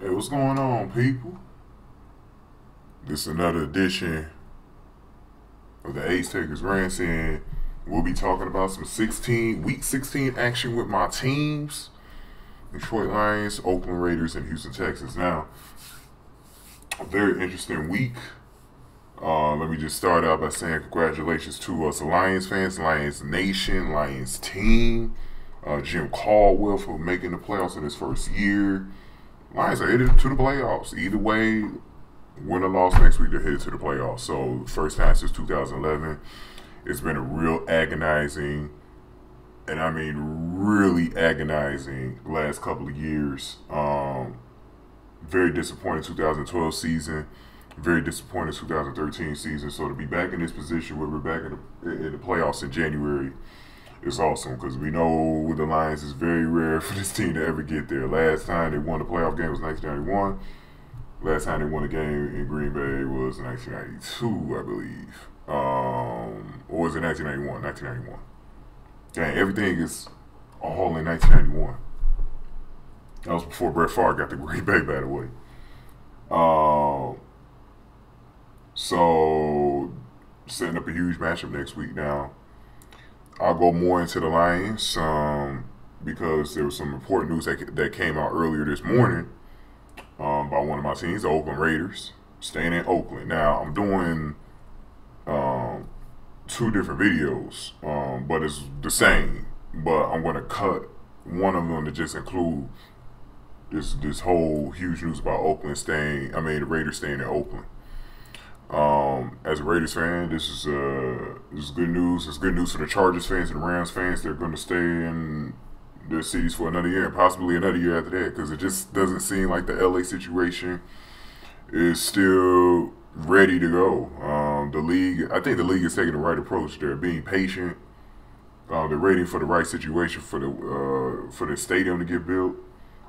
Hey, what's going on, people? This is another edition of the Ace Takers Rants, and we'll be talking about some week 16 action with my teams: Detroit Lions, Oakland Raiders, and Houston Texans. Now, a very interesting week. Let me just start out by saying congratulations to us Lions fans, Lions Nation, Lions team, Jim Caldwell for making the playoffs in his first year. Lions are headed to the playoffs. Either way, win or loss next week, they're headed to the playoffs. So, first time since 2011. It's been a real agonizing, and I mean really agonizing, last couple of years. Very disappointed 2012 season. Very disappointed 2013 season. So to be back in this position where we're back in the playoffs in January is awesome, because we know with the Lions it's very rare for this team to ever get there. Last time they won the playoff game was 1991. Last time they won a game in Green Bay was 1992, I believe. Or was it 1991? 1991. Dang, everything is all in 1991. That was before Brett Favre got to Green Bay, by the way. So, setting up a huge matchup next week now. I'll go more into the Lions because there was some important news that came out earlier this morning by one of my teams, the Oakland Raiders, staying in Oakland. Now, I'm doing two different videos, but it's the same. But I'm going to cut one of them to just include this whole huge news about the Raiders staying in Oakland. As a Raiders fan, this is good news. It's good news for the Chargers fans and the Rams fans. They're going to stay in their cities for another year and possibly another year after that, because it just doesn't seem like the LA situation is still ready to go. I think the league is taking the right approach. They're being patient. They're waiting for the right situation for the stadium to get built.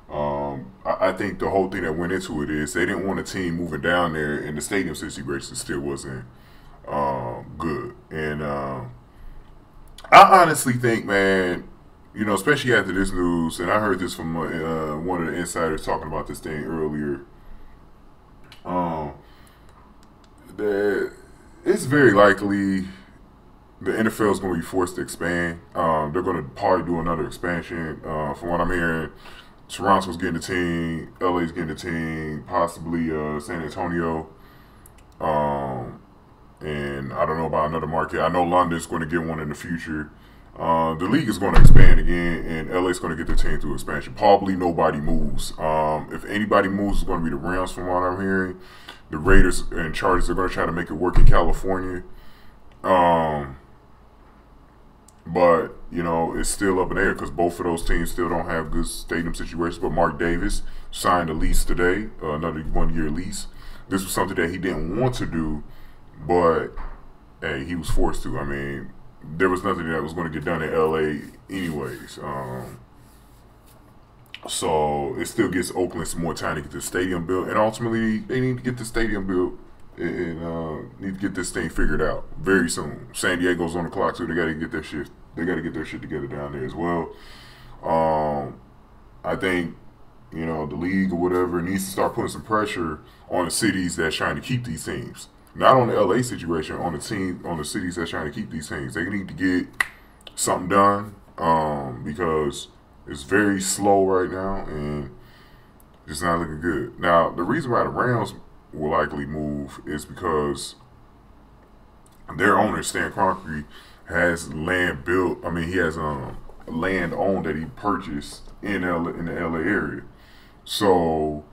I think the whole thing that went into it is they didn't want a team moving down there, and the stadium situation still wasn't good. And I honestly think, man, especially after this news, and I heard this from one of the insiders talking about this thing earlier, that it's very likely the NFL is going to be forced to expand. They're going to probably do another expansion. From what I'm hearing, Toronto's getting a team, LA's getting a team, possibly San Antonio. And I don't know about another market. I know London's going to get one in the future. The league is going to expand again, and LA's going to get their team through expansion. Probably nobody moves. If anybody moves, it's going to be the Rams, from what I'm hearing. The Raiders and Chargers are going to try to make it work in California. But, it's still up in the air because both of those teams still don't have good stadium situations. But Mark Davis signed a lease today, another one-year lease. This was something that he didn't want to do, but, hey, he was forced to. I mean, there was nothing that was going to get done in L.A. anyways. So it still gives Oakland some more time to get the stadium built. And ultimately, they need to get the stadium built and need to get this thing figured out very soon. San Diego's on the clock too. They got to get their shit. They got to get their shit together down there as well. I think the league or whatever needs to start putting some pressure on the cities that's trying to keep these teams. Not on the LA situation, on the cities that's trying to keep these teams. They need to get something done because it's very slow right now and it's not looking good. Now, the reason why the Rams will likely move is because their owner, Stan Kroenke, has land built. I mean, he has land owned that he purchased in the LA area. So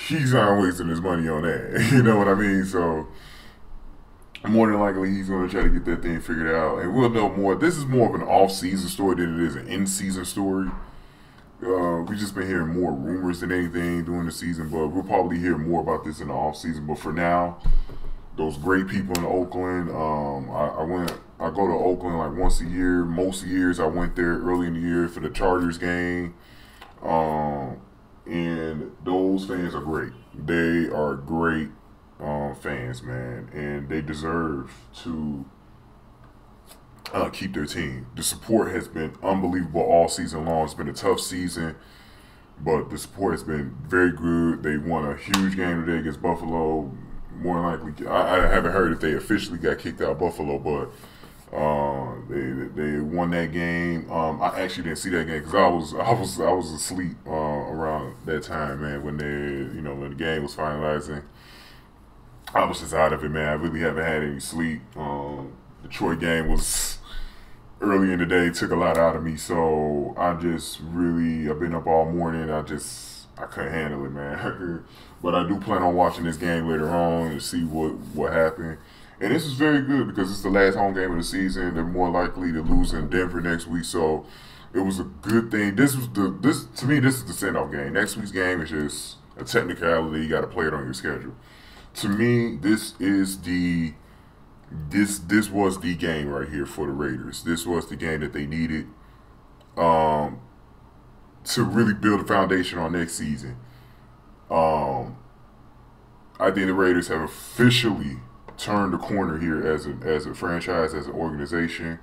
he's not wasting his money on that. You know what I mean? So more than likely he's going to try to get that thing figured out, and we'll know more. This is more of an off-season story than it is an in-season story. We've just been hearing more rumors than anything during the season, but we'll probably hear more about this in the off-season. But for now, those great people in Oakland, I go to Oakland like once a year. Most years I went there early in the year for the Chargers game. And those fans are great. They are great fans, man, and they deserve to keep their team. The support has been unbelievable all season long. It's been a tough season. but the support has been very good. They won a huge game today against Buffalo. More likely, I haven't heard if they officially got kicked out of Buffalo, but they won that game. I actually didn't see that game because I was asleep around that time, man. When when the game was finalizing, I was just out of it, man. I really haven't had any sleep. Detroit game was early in the day, took a lot out of me, so I've been up all morning. I couldn't handle it, man. But I do plan on watching this game later on and see what happened. And this is very good because it's the last home game of the season. They're more likely to lose in Denver next week, so it was a good thing. This is the send-off game. Next week's game is just a technicality. You got to play it on your schedule. To me, this was the game right here for the Raiders. This was the game that they needed to really build a foundation on next season. I think the Raiders have officially turned the corner here as a franchise, as an organization.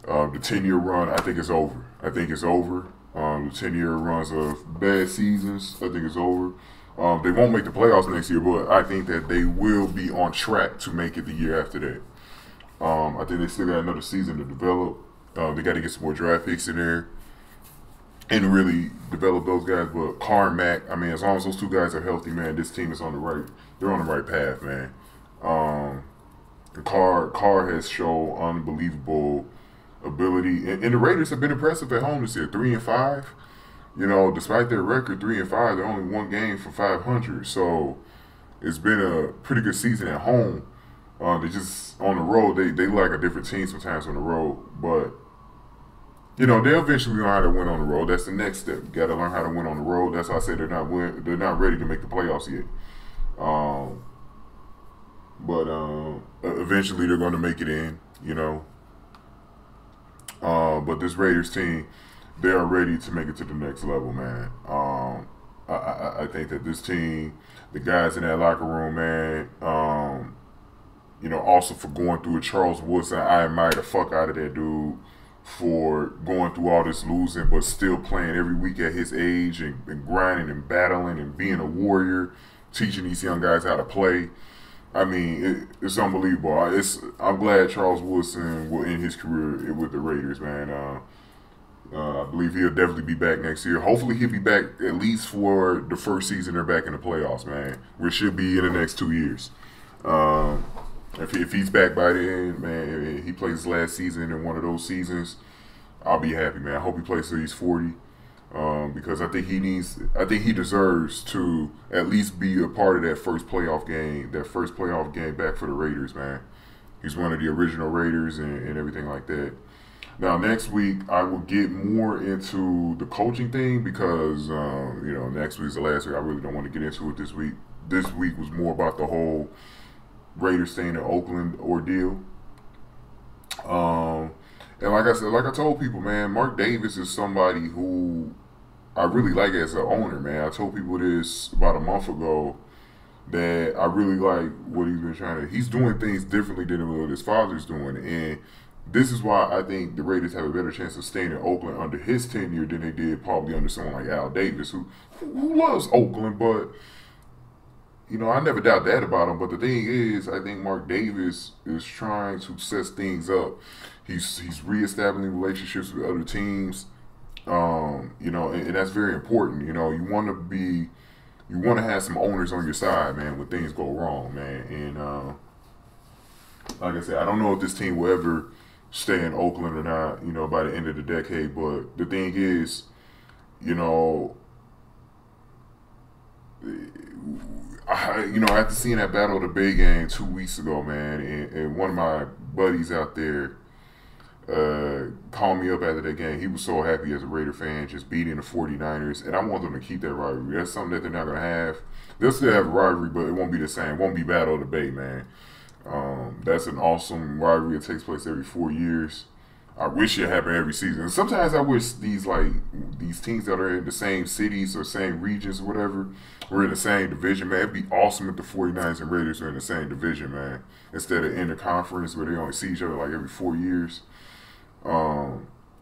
The 10-year run, I think, is over. The 10-year runs of bad seasons, I think, is over. They won't make the playoffs next year, but I think that they will be on track to make it the year after that. I think they still got another season to develop. They got to get some more draft picks in there and really develop those guys. But Carr and Mack, I mean, as long as those two guys are healthy, man, this team is they're on the right path, man. Carr has shown unbelievable ability, and the Raiders have been impressive at home this year, 3-5. Despite their record 3-5, they're only one game for 500. So it's been a pretty good season at home. They just on the road, they like a different team sometimes on the road, but they'll eventually learn how to win on the road. That's the next step. You got to learn how to win on the road. That's why I say they're not ready to make the playoffs yet. But eventually they're going to make it in. But this Raiders team, they are ready to make it to the next level, man. I think that this team, the guys in that locker room, man, also for going through it, Charles Woodson, I admire the fuck out of that dude for going through all this losing, but still playing every week at his age and grinding and battling and being a warrior, teaching these young guys how to play. I mean, it's unbelievable. I'm glad Charles Woodson will end his career with the Raiders, man. I believe he'll definitely be back next year. Hopefully he'll be back at least for the first season they're back in the playoffs, man. Which should be in the next 2 years. If he's back by then, man, he plays his last season in one of those seasons, I'll be happy, man. I hope he plays till he's 40. Because I think he deserves to at least be a part of that first playoff game back for the Raiders, man. He's one of the original Raiders and everything like that. Now, next week, I will get more into the coaching thing because, next week's the last week. I really don't want to get into it this week. This week was more about the whole Raiders staying in Oakland ordeal. And like I said, like I told people, man, Mark Davis is somebody who I really like as an owner, man. I told people this about a month ago that I really like what he's been trying to. He's doing things differently than what his father's doing, and this is why I think the Raiders have a better chance of staying in Oakland under his tenure than they did probably under someone like Al Davis, who loves Oakland, but I never doubt that about him. But the thing is, I think Mark Davis is trying to set things up. He's reestablishing relationships with other teams, and that's very important. You want to have some owners on your side, man, when things go wrong, man. And like I said, I don't know if this team will ever stay in Oakland or not, by the end of the decade. But the thing is, after seeing that Battle of the Bay game 2 weeks ago, man, and one of my buddies out there called me up after that game. He was so happy as a Raider fan, just beating the 49ers, and I want them to keep that rivalry. That's something that they're not going to have. They'll still have a rivalry, but it won't be the same. It won't be Battle of the Bay, man. That's an awesome rivalry. It takes place every 4 years. I wish it happened every season. Sometimes I wish these teams that are in the same cities or same regions or whatever were in the same division, man. It'd be awesome if the 49ers and Raiders are in the same division, man. Instead of interconference where they only see each other like every 4 years.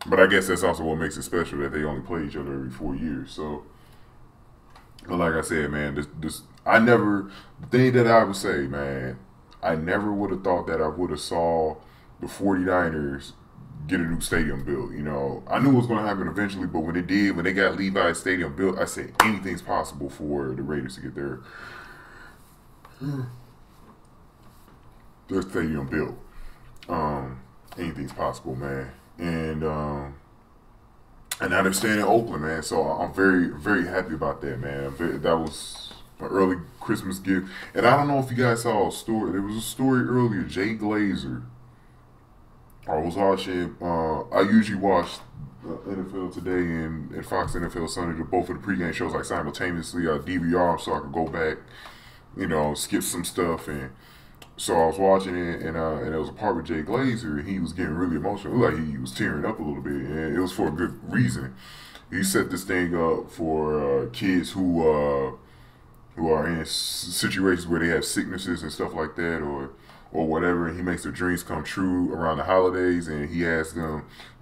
But I guess that's also what makes it special that they only play each other every 4 years. So, but like I said, man, the thing that I would say, man, I never would have thought that I would have saw the 49ers get a new stadium built. You know, I knew it was going to happen eventually, but when it did, when they got Levi's Stadium built, I said anything's possible for the Raiders to get their stadium built. Anything's possible, man. And now they're staying in Oakland, man. So I'm very, very happy about that, man. That was an early Christmas gift. And I don't know if you guys saw a story. There was a story earlier. Jay Glazer. I was watching. I usually watch NFL Today and Fox NFL Sunday. Both of the pregame shows like simultaneously. I DVR them so I could go back, you know, skip some stuff. And so I was watching it, and there was a part with Jay Glazer, and he was getting really emotional. It looked like he was tearing up a little bit, and it was for a good reason. He set this thing up for kids who are in situations where they have sicknesses and stuff like that, or whatever, and he makes their dreams come true around the holidays, and he has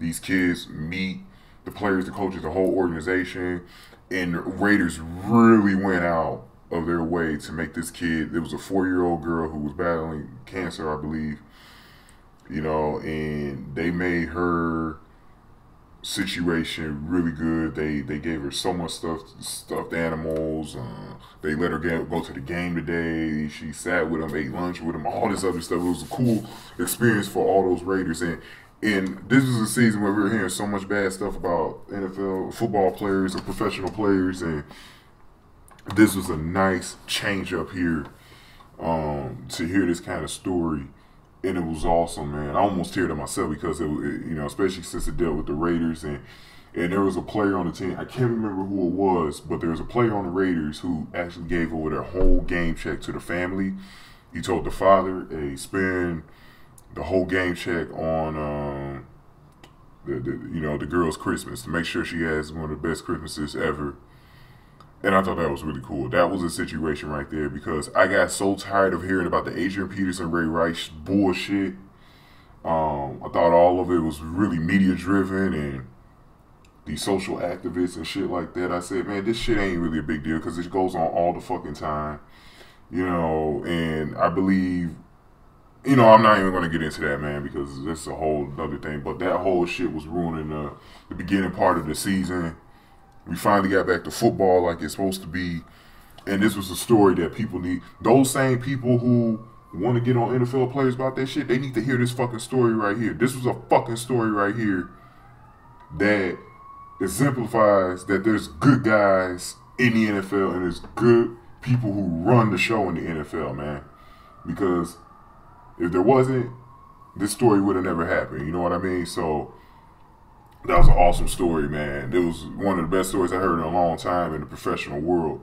these kids meet the players, the coaches, the whole organization, and the Raiders really went out of their way to make this kid. There was a 4-year-old girl who was battling cancer, I believe, you know, and they made her situation really good. They gave her so much stuffed animals. They let her go to the game today. She sat with them, ate lunch with them, all this other stuff. It was a cool experience for all those Raiders. And this is a season where we're hearing so much bad stuff about NFL football players and professional players, and this was a nice change up here to hear this kind of story. And it was awesome, man. I almost teared up myself because you know, especially since it dealt with the Raiders, and there was a player on the team. I can't remember who it was, but there was a player on the Raiders who actually gave over their whole game check to the family. He told the father, "Hey, spend the whole game check on the girl's Christmas to make sure she has one of the best Christmases ever." And I thought that was really cool. That was a situation right there, because I got so tired of hearing about the Adrian Peterson, Ray Rice bullshit. I thought all of it was really media driven and these social activists and shit like that. I said, man, this shit ain't really a big deal because it goes on all the fucking time, you know. And I believe, you know, I'm not even going to get into that, man, because that's a whole other thing. But that whole shit was ruining the beginning part of the season. We finally got back to football like it's supposed to be. And this was a story that people need. Those same people who want to get on NFL players about that shit, they need to hear this fucking story right here. This was a fucking story right here that exemplifies that there's good guys in the NFL and there's good people who run the show in the NFL, man. Because if there wasn't, this story would have never happened. You know what I mean? So that was an awesome story, man. It was one of the best stories I heard in a long time in the professional world.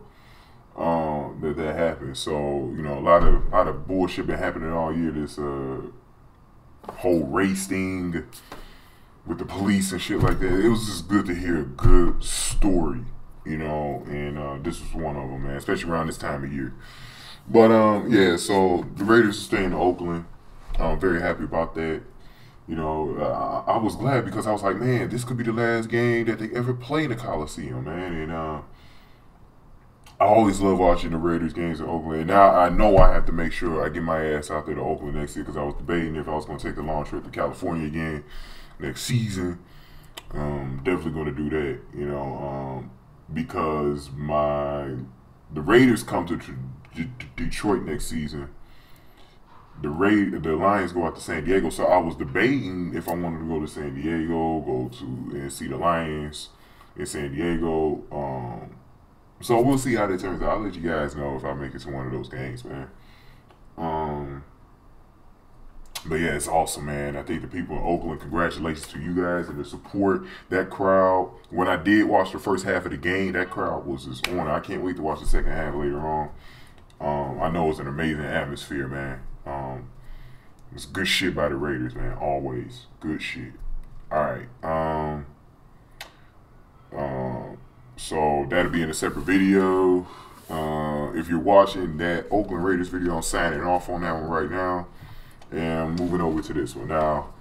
That happened. So, you know, a lot of bullshit been happening all year. This whole race thing with the police and shit like that. It was just good to hear a good story, you know. And this was one of them, man, especially around this time of year. But yeah, so the Raiders are staying in Oakland. I'm very happy about that. You know, I was glad because I was like, man, this could be the last game that they ever play in the Coliseum, man. And I always love watching the Raiders games in Oakland. And now I know I have to make sure I get my ass out there to Oakland next year, because I was debating if I was going to take a long trip to California again next season. Definitely going to do that, you know, because the Raiders come to Detroit next season. The Lions go out to San Diego, so I was debating if I wanted to go to San Diego, and see the Lions in San Diego. So we'll see how that turns out. I'll let you guys know if I make it to one of those games, man. But yeah, it's awesome, man. I think the people in Oakland, congratulations to you guys and the support. That crowd, when I did watch the first half of the game, that crowd was just on it. I can't wait to watch the second half later on. I know it's an amazing atmosphere, man. It's good shit by the Raiders, man. Always good shit. All right. So that'll be in a separate video. If you're watching that Oakland Raiders video, I'm signing off on that one right now, and I'm moving over to this one now.